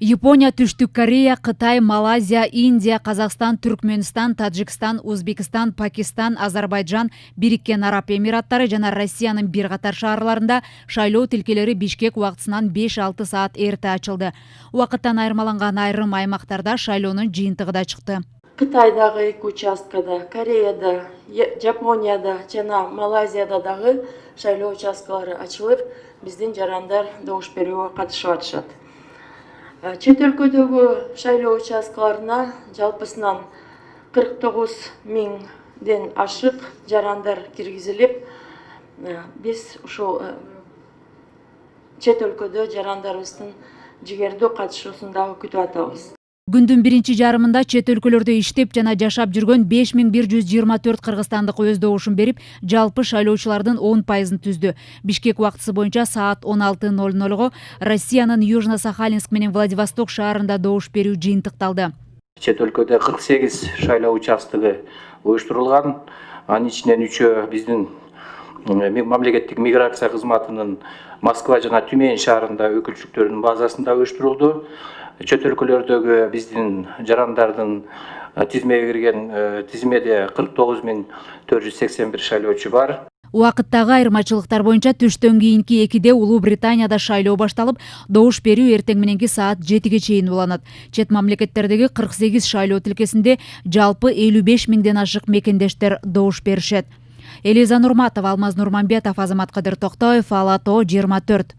Япония, Түштүк Корея, Кытай, Малайзия, Индия, Казакстан, Түркменстан, Таджикстан, Узбекистан, Пакистан, Азербайджан, Бириккен Араб Эмираттары жана Россиянын бир катар шаарларында шайлоо тилкелери Бишкек убактысынан 5-6 саат эрте ачылды. Убакыттан айырмаланган айрым аймактарда шайлоонун жыйынтыгы да чыкты. Кытайдагы 2 участкада, Кореяда, Японияда жана Малайзияда дагы шайлоо участкалары ачылып, биздин жарандар добуш берүүгө катышып атышат. Чет өлкөдөгү шайлоо участкаларына жалпысынан 49 миңден ашык жарандар киргизилип, биз ушул чет өлкөдө жарандарыбыздын жигердүү катышуусун дагы күтүп атабыз. Күндүн биринчи жарымында чет өлкөлөрдө иштеп жана жашап жүргөн 5124 кыргызстандык өз добушун берип, жалпы шайлоочулардын 10% түздү. Бишкек убактысы боюнча саат 16:00го Россиянын Южно-Сахалинск менен Владивосток шаарында добуш берүү жыйынтыкталды. Чет өлкөдө 48 шайлоо участогу уюштурулган. Анын ичинен 3-өө биздин мамлекеттик миграция кызматынын Москва жана Тюмень шаарында өкүлчүлүктөрүнүн базасында уюштурулду. Чет өлкөлөрдөгү биздин жарандардын тизмеге кирген тизмеде 49481 шайлоочу бар. Убакыттагы айырмачылыктар боюнча түштөн кийинки 2-де Улуу Британияда шайлоо башталып, добуш берүү эртең мененки саат 7-ге чейин уланат. Чет мамлекеттердеги 48 шайлоо тилкесинде жалпы 55 миңден ашык мекендештер добуш беришет. Элиза Нурматова, Алмаз Нурманбетов, Азамат Кадыр Токтоев, Ала Тоо 24.